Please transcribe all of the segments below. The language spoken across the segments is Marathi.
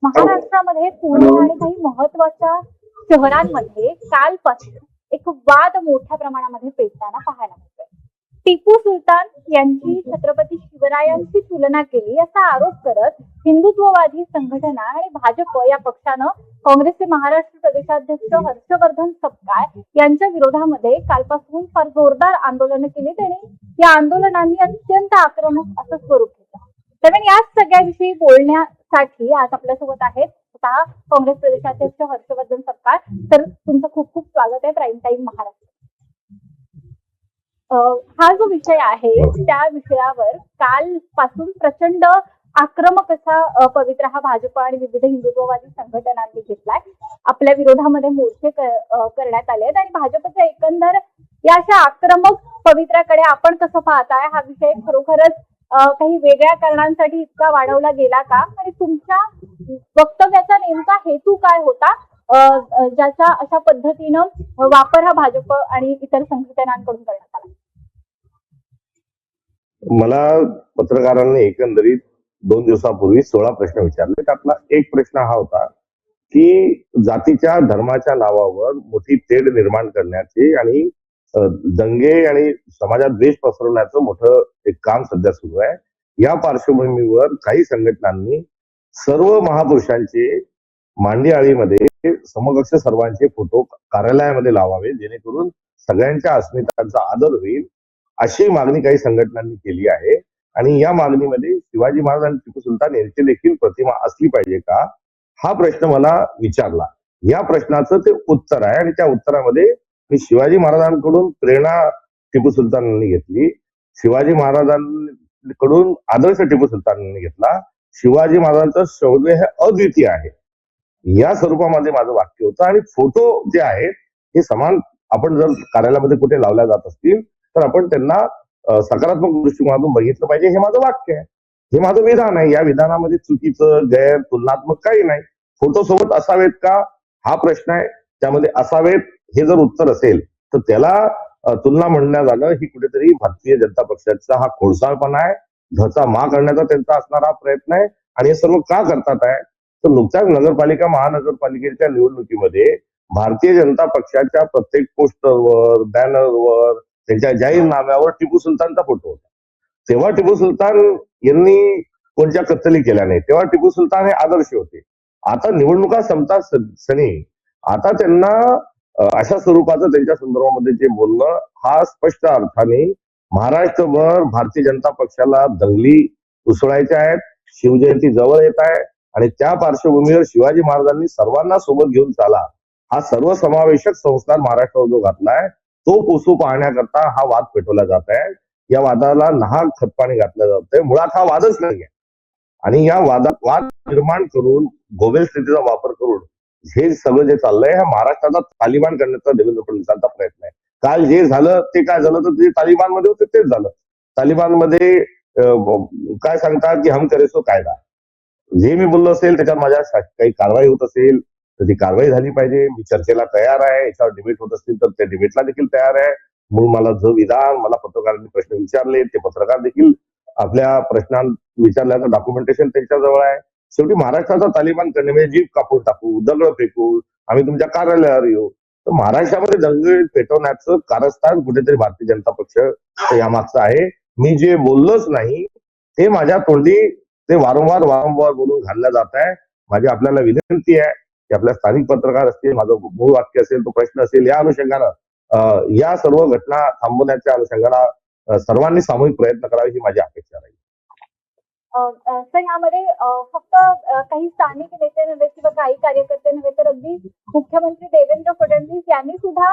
महाराष्ट्रामध्ये पुणे आणि काही महत्वाच्या शहरांमध्ये कालपासून एक वाद मोठ्या प्रमाणामध्ये पेटताना पाहायला मिळतोय. टिपू सुलतान यांची छत्रपती शिवरायांशी तुलना केली असा आरोप करत हिंदुत्ववादी संघटना आणि भाजप या पक्षानं काँग्रेसचे महाराष्ट्र प्रदेशाध्यक्ष हर्षवर्धन सपकाळ यांच्या विरोधामध्ये कालपासून फार जोरदार आंदोलन केली. त्यांनी या आंदोलनांनी अत्यंत आक्रमक असं स्वरूप घेतलं. दरम्यान या सगळ्याविषयी बोलण्यासाठी आज आपल्यासोबत आहेत स्वतः काँग्रेस प्रदेशाध्यक्ष हर्षवर्धन सपकाळ. तर तुमचं खूप खूप स्वागत आहे प्राईम टाइम महाराष्ट्र. हा जो विषय आहे त्या विषयावर कालपासून प्रचंड आक्रमक असा पवित्रा हा भाजप आणि विविध हिंदुत्ववादी संघटनांनी घेतलाय. आपल्या विरोधामध्ये मोर्चे करण्यात आले आहेत आणि भाजपच्या एकंदर या अशा आक्रमक पवित्राकडे आपण कसं पाहताय? हा विषय खरोखरच काही वेगळ्या कारणांसाठी इतका वाढवला गेला का आणि तुमच्या वक्तव्याचा नेमका हेतू काय होता ज्याचा अशा पद्धतीनं वापर हा भाजप आणि इतर संघटनांकडून करण्यात आला? मला पत्रकारांनी एकंदरीत 2 दिवसापूर्वी 16 प्रश्न विचारले. त्यातला एक प्रश्न हा होता की जातीच्या धर्माच्या नावावर मोठी तेढ निर्माण करण्याचे आणि दंगे आणि समाजात द्वेष पसरवण्याचं मोठं एक काम सध्या सुरू आहे. या पार्श्वभूमीवर काही संघटनांनी सर्व महापुरुषांचे मांडी आळीमध्ये समकक्ष सर्वांचे फोटो कार्यालयामध्ये लावावे जेणेकरून सगळ्यांच्या अस्मितांचा आदर होईल अशी मागणी काही संघटनांनी केली आहे. आणि या मागणीमध्ये शिवाजी महाराज आणि टिपू सुलतान यांची देखील प्रतिमा असली पाहिजे का हा प्रश्न मला विचारला. या प्रश्नाचं ते उत्तर आहे आणि त्या उत्तरामध्ये मी शिवाजी महाराजांकडून प्रेरणा टिपू सुलतानांनी घेतली, शिवाजी महाराजांकडून आदर्श टिपू सुलतानांनी घेतला. शिवाजी महाराजांचं शौर्य हे अद्वितीय आहे या स्वरूपामध्ये माझं वाक्य होतं. आणि फोटो जे आहेत हे समान आपण जर कार्यालयामध्ये कुठे लावल्या जात असतील तर आपण त्यांना सकारात्मक दृष्टिकोनातून बघितलं पाहिजे हे माझं वाक्य आहे, हे माझं विधान आहे. या विधानामध्ये चुकीचं गैर तुलनात्मक काही नाही. फोटो सोबत असावेत का हा प्रश्न आहे, त्यामध्ये असावेत हे जर उत्तर असेल तर त्याला तुलना म्हणण्यात आलं ही कुठेतरी भारतीय जनता पक्षाचा हा खोडसाळपणा आहे, धचा मा करण्याचा त्यांचा असणारा प्रयत्न आहे. आणि हे सर्व का करतात आहे तर नुकत्याच नगरपालिका महानगरपालिकेच्या निवडणुकीमध्ये भारतीय जनता पक्षाच्या प्रत्येक पोस्टरवर बॅनरवर त्यांच्या जाहीरनाम्यावर टिपू सुलतानचा फोटो होता. तेव्हा टिपू सुलतान यांनी कोणत्या कत्तली केल्या नाही, तेव्हा टिपू सुलतान हे आदर्श होते. आता निवडणुका संपतात सनी आता त्यांना अशा स्वरूपाचं त्यांच्या संदर्भामध्ये जे बोलणं हा स्पष्ट अर्थाने महाराष्ट्रभर भारतीय जनता पक्षाला दंगली उसळायच्या आहेत. शिवजयंती जवळ येत आहे आणि त्या पार्श्वभूमीवर शिवाजी महाराजांनी सर्वांना सोबत घेऊन चाला हा सर्वसमावेशक संस्कार महाराष्ट्रावर जो घातलाय तो पुसू पाहण्याकरता हा वाद पेटवला जात आहे. या वादाला नाहक खतपाणी घातलं जात आहे. मुळात हा वादच नाहीये आणि या वाद निर्माण करून गोबेल स्थितीचा वापर करून हे सगळं जे चाललंय हा महाराष्ट्राला तालिबान करण्याचा देवेंद्र फडणवीसांचा प्रयत्न आहे. काल जे झालं ते काय झालं तर जे तालिबानमध्ये होते तेच झालं. तालिबानमध्ये काय सांगतात की हम करे सो कायदा, जे मी बोललो असेल त्याच्यात माझ्या काही कारवाई होत असेल तर ती कारवाई झाली पाहिजे. मी चर्चेला तयार आहे, याच्यावर डिबेट होत असतील तर त्या डिबेटला देखील तयार आहे. म्हणून मला जो विधान मला पत्रकारांनी प्रश्न विचारले ते पत्रकार देखील आपल्या प्रश्नां विचारल्याचं डॉक्युमेंटेशन त्यांच्याजवळ आहे. शेवटी महाराष्ट्राचा तालिबान करणे म्हणजे जीव कापून टाकू, दगड फेकू, आम्ही तुमच्या कार्यालयावर येऊ, तर महाराष्ट्रामध्ये दंगे पेटवण्याचं कारस्थान कुठेतरी भारतीय जनता पक्ष यामागचं आहे. मी जे बोललोच नाही ते माझ्या तोंडी ते वारंवार बोलून घालल्या जात आहे. माझी आपल्याला विनंती आहे की आपल्या स्थानिक पत्रकार असतील, माझं मूळ वाक्य असेल, तो प्रश्न असेल, या अनुषंगानं या सर्व घटना थांबवण्याच्या अनुषंगानं सर्वांनी सामूहिक प्रयत्न करावे ही माझी अपेक्षा राहील. तर यामध्ये फक्त काही स्थानिक नेते नव्हे किंवा काही कार्यकर्ते नव्हे तर अगदी मुख्यमंत्री देवेंद्र फडणवीस यांनी सुद्धा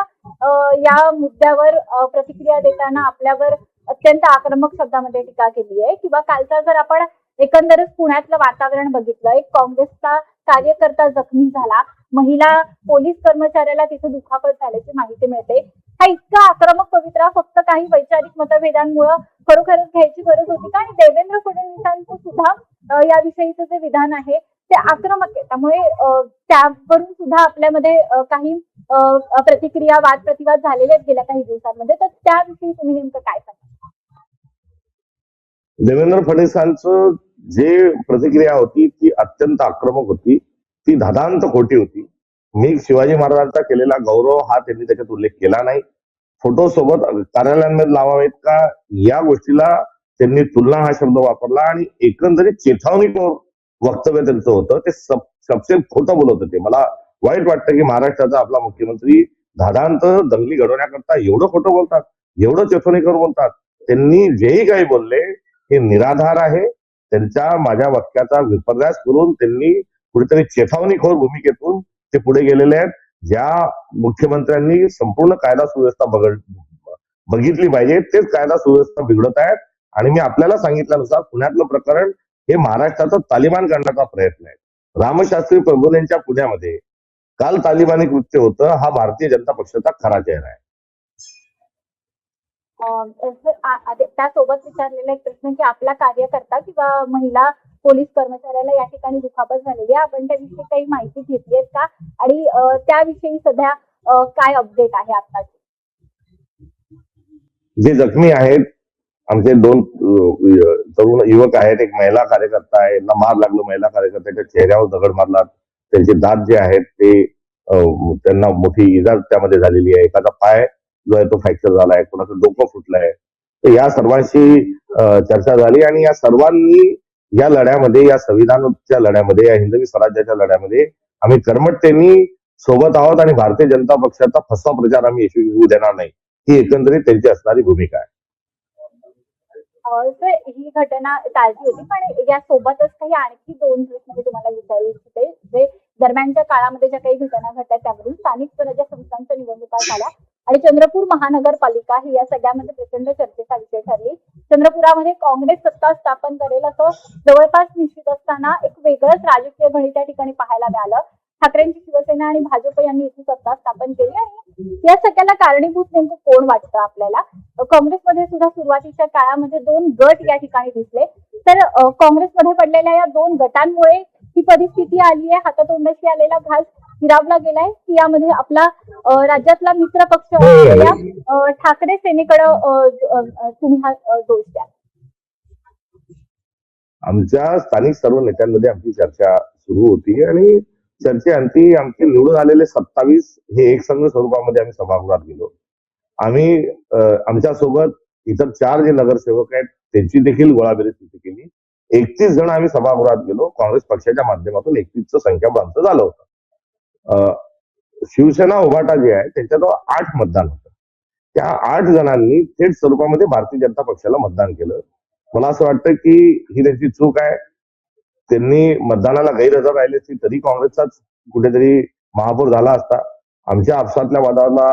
या मुद्द्यावर प्रतिक्रिया देताना आपल्यावर अत्यंत आक्रमक शब्दामध्ये टीका केली आहे. किंवा कालचा जर आपण एकंदरच पुण्यातलं वातावरण बघितलं, एक काँग्रेसचा कार्यकर्ता जखमी झाला, महिला पोलीस कर्मचाऱ्याला तिथे दुखापत झाल्याची माहिती मिळते. हा इतका आक्रमक पवित्रा फक्त काही वैचारिक मतभेदांमुळे खरोखरच घ्यायची गरज होती का? आणि देवेंद्र फडणवीसांचं सुद्धा याविषयीचं जे विधान आहे ते आक्रमक आहे, त्यामुळे त्यावरून सुद्धा आपल्यामध्ये काही प्रतिक्रिया वाद प्रतिवाद झालेले आहेत गेल्या काही दिवसांमध्ये. तर त्याविषयी तुम्ही नेमकं काय सांगा? देवेंद्र फडणवीसांचं जे प्रतिक्रिया होती ती अत्यंत आक्रमक होती, ती धादांत खोटी होती. मी शिवाजी महाराजांचा केलेला गौरव हा त्यांनी त्याच्यात उल्लेख केला नाही. फोटो सोबत कार्यालयांमध्ये लावावेत का या गोष्टीला त्यांनी तुलना हा शब्द वापरला आणि एकंदरीत चेतावणीखोर वक्तव्य त्यांचं होतं. ते सबसे खोटं बोलत होते. मला वाईट वाटतं की महाराष्ट्राचा आपला मुख्यमंत्री धादांत दंगली घडवण्याकरता एवढं खोटं बोलतात, एवढं चेतावणीखोर बोलतात. त्यांनी जेही काही बोलले हे निराधार आहे. त्यांच्या माझ्या वाक्याचा विपर्यास करून त्यांनी कुठेतरी चेतावणीखोर भूमिकेतून ते पुढे गेलेले आहेत. ज्या मुख्यमंत्र्यांनी संपूर्ण कायदा सुव्यवस्था बघितली पाहिजे तेच कायदा सुव्यवस्था बिघडत आहेत. आणि मी आपल्याला सांगितल्यानुसार पुण्यातलं प्रकरण हे महाराष्ट्राचं तालिबान करण्याचा प्रयत्न आहे. रामशास्त्री प्रभूंच्या पुण्यामध्ये काल तालिबानी कृत्य होतं. हा भारतीय जनता पक्षाचा खरा चेहरा आहे. त्यासोबत विचारलेला एक प्रश्न की आपला कार्यकर्ता किंवा महिला पोलीस कर्मचाऱ्याला या ठिकाणी दुखापत झालेली आहे, आपण त्याविषयी काही माहिती घेतली आहे का आणि त्याविषयी सध्या काय अपडेट आहे आताची? जे जखमी आहेत आमचे 2 तरुण युवक आहेत, एक महिला कार्यकर्ता आहे, यांना मार लागलो, महिला कार्यकर्त्याच्या चेहऱ्यावर दगड मारला, त्यांचे दात जे आहेत ते त्यांना मोठी इजा त्यामध्ये झालेली आहे. एखादा पाय जो आहे तो फ्रॅक्चर झालाय, कोणाचं डोकं फुटलंय. तर या सर्वांशी चर्चा झाली आणि या सर्वांनी या लढ्यामध्ये, या संविधानाच्या लढ्यामध्ये, या हिंदवी स्वराज्याच्या लढ्यामध्ये आम्ही कर्मठतेने सोबत आहोत आणि भारतीय जनता पक्षाचा फसवा प्रचार आम्ही यशस्वी होऊ देणार नाही, ही एकंदरीत त्यांची असणारी भूमिका आहे. सर, ही घटना ताजी होती, पण यासोबतच काही आणखी 2 प्रश्न मी तुम्हाला विचारू इच्छिते. जे दरम्यानच्या काळामध्ये ज्या काही घटना घडल्या त्यावरून स्थानिक स्वराज्य संस्थांच्या निवडणुका झाल्या आणि चंद्रपूर महानगरपालिका ही या सगळ्यामध्ये प्रचंड चर्चेचा विषय ठरली. चंद्रपुरामध्ये काँग्रेस सत्ता स्थापन करेल असं जवळपास निश्चित असताना एक वेगळंच राजकीय गणित त्या ठिकाणी पाहायला मिळालं. ठाकरेंची शिवसेना आणि भाजप यांनी इथे सत्ता स्थापन केली आणि या सगळ्याला कारणीभूत नेमकं कोण वाटतं आपल्याला? काँग्रेसमध्ये सुद्धा सुरुवातीच्या काळामध्ये 2 गट या ठिकाणी दिसले. तर काँग्रेसमध्ये पडलेल्या या 2 गटांमुळे ही परिस्थिती आली आहे, हातातोंडाशी आलेला घास हिरावला गेलाय की यामध्ये आपला राज्यातला मित्र पक्ष असलेल्या ठाकरे सेनेकडे तुम्ही हा दोष द्या? आमच्या स्थानिक सर्व नेत्यांमध्ये आमची चर्चा सुरू होती आणि चर्चेअंती आमचे निवडून आलेले 27 हे एकसंघ स्वरूपामध्ये आम्ही सभागृहात गेलो. आम्ही आमच्यासोबत इतर 4 जे नगरसेवक आहेत त्यांची देखील गोळाबेरीज तिथे केली. 31 जण आम्ही सभागृहात गेलो. काँग्रेस पक्षाच्या माध्यमातून 31चं संख्याबळ आमचं झालं होतं. शिवसेना उभाटा जे आहे त्यांच्याजवळ 8 मतदान होतं. त्या 8 जणांनी थेट स्वरूपामध्ये भारतीय जनता पक्षाला मतदान केलं. मला असं वाटतं की ही त्यांची चूक आहे. त्यांनी मतदानाला गैरहजर राहिले असती तरी काँग्रेसचाच कुठेतरी महापौर झाला असता. आमच्या आपसातल्या वादाला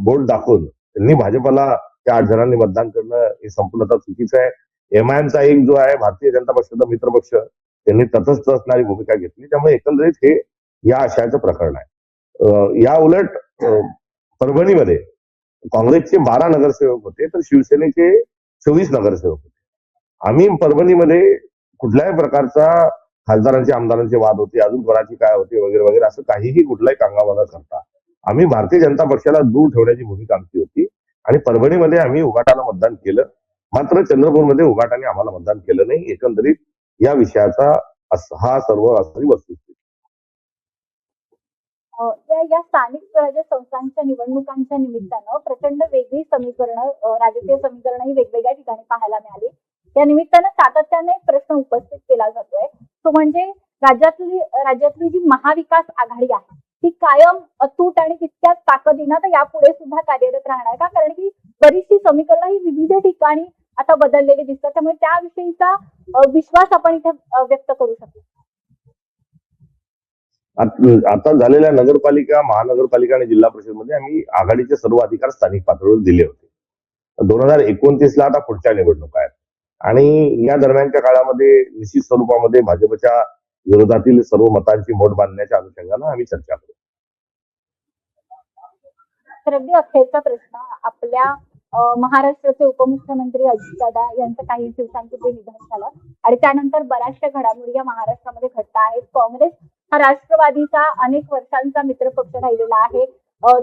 बोट दाखवून त्यांनी भाजपला त्या 8 जणांनी मतदान करणं हे संपूर्णतः चुकीचं आहे. एमआयएमचा एक जो आहे भारतीय जनता पक्षाचा मित्रपक्ष त्यांनी तटस्थ असणारी भूमिका घेतली. त्यामुळे एकंदरीत हे या आशयाचं प्रकरण आहे. या उलट परभणीमध्ये काँग्रेसचे 12 नगरसेवक होते तर शिवसेनेचे 24 नगरसेवक होते. आम्ही परभणीमध्ये कुठल्याही प्रकारचा खासदारांचे आमदारांचे वाद होते, अजून कोणाची काय होते वगैरे वगैरे असं काहीही कुठलाही कांगावा न करता आम्ही भारतीय जनता पक्षाला दूर ठेवण्याची भूमिका आमची होती आणि परभणीमध्ये आम्ही उभाटाला मतदान केलं. मात्र चंद्रपूरमध्ये उभाटाने आम्हाला मतदान केलं नाही. एकंदरीत या विषयाचा हा सर्व असणारी वस्तुस्थिती. या स्थानिक स्वराज्य संस्थांच्या निवडणुकांच्या निमित्तानं प्रचंड वेगळी समीकरणं, राजकीय समीकरणं ही वेगवेगळ्या ठिकाणी पाहायला मिळाली. या निमित्तानं सातत्याने एक प्रश्न उपस्थित केला जातोय, तो म्हणजे राज्यातली जी महाविकास आघाडी आहे ती कायम अतूट आणि तितक्याच ताकदीनं तर यापुढे सुद्धा कार्यरत राहणार का? कारण की बरीचशी समीकरणं ही विविध ठिकाणी आता बदललेली दिसतात. त्यामुळे त्याविषयीचा विश्वास आपण इथे व्यक्त करू शकतो. आता झालेल्या नगरपालिका, महानगरपालिका आणि जिल्हा परिषदमध्ये आम्ही आघाडीचे सर्व अधिकार स्थानिक पातळीवर दिले होते. 2029ला आता पुढच्या निवडणुका आहेत आणि या दरम्यानच्या काळामध्ये निश्चित स्वरूपामध्ये भाजपच्या विरोधातील सर्व मतांची मोड बांधण्याच्या अनुषंगाने आम्ही चर्चा करू. तर अगदी अखेरचा प्रश्न, आपल्या महाराष्ट्राचे उपमुख्यमंत्री अजितदादा यांचं काही दिवसांपूर्वी निधन झालं आणि त्यानंतर बऱ्याचशा घडामोडी या महाराष्ट्रामध्ये घडत आहेत. काँग्रेस हा राष्ट्रवादीचा अनेक वर्षांचा मित्रपक्ष राहिलेला आहे.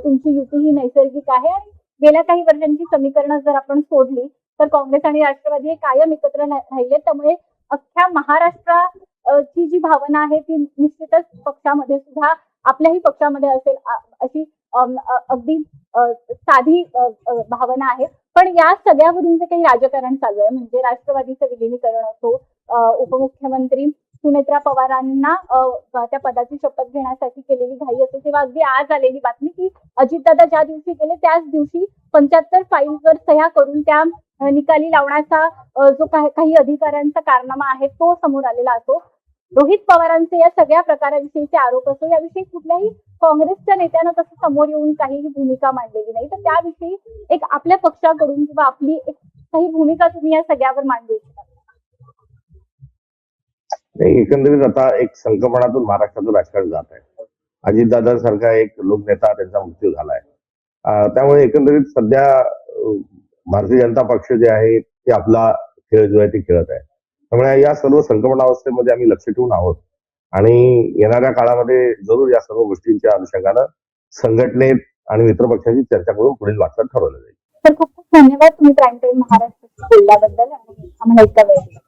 तुमची युती ही नैसर्गिक आहे आणि गेल्या काही वर्षांची समीकरणं जर आपण सोडली तर काँग्रेस आणि राष्ट्रवादी हे कायम एकत्र राहिले. त्यामुळे अख्ख्या महाराष्ट्राची जी भावना आहे ती निश्चितच पक्षामध्ये सुद्धा आपल्याही पक्षामध्ये असेल अशी अगदी साधी भावना आहे. पण या सगळ्यावरून जे काही राजकारण चालू आहे म्हणजे राष्ट्रवादीचं विलिनीकरण असो, उपमुख्यमंत्री सुनेत्रा पवारांना त्या पदाची शपथ घेण्यासाठी केलेली घाई असो, तेव्हा अगदी आज आलेली बातमी की अजितदादा ज्या दिवशी गेले त्याच दिवशी 75 फाईल्सवर सह्या करून त्या निकाली लावण्याचा जो काही अधिकाऱ्यांचा कारनामा आहे तो समोर आलेला असो, रोहित पवारांचे या सगळ्या प्रकाराविषयीचे आरोप असो, याविषयी कुठल्याही काँग्रेसच्या नेत्यानं तसं समोर येऊन काहीही भूमिका मांडलेली नाही. तर त्याविषयी एक आपल्या पक्षाकडून किंवा आपली एक काही भूमिका तुम्ही या सगळ्यावर मांडू इच्छिता? नाही, एकंदरीत आता एक संकमनातून महाराष्ट्राचं राजकारण जात आहे. अजितदादांसारखा एक लोकनेता त्यांचा मृत्यू झालाय. त्यामुळे एकंदरीत सध्या भारतीय जनता पक्ष जे आहे ते आपला खेळ जो आहे ते खेळत आहे. त्यामुळे या सर्व संक्रमणावस्थेमध्ये आम्ही लक्ष ठेवून आहोत आणि येणाऱ्या काळामध्ये जरूर या सर्व गोष्टींच्या अनुषंगानं संघटनेत आणि मित्रपक्षांची चर्चा करून पुढील वाटचाल ठरवलं जाईल. तर खूप खूप धन्यवाद तुम्ही प्राईम टाइम महाराष्ट्राशी बोलल्याबद्दल आणि आम्हाला इतका वेळ दिला.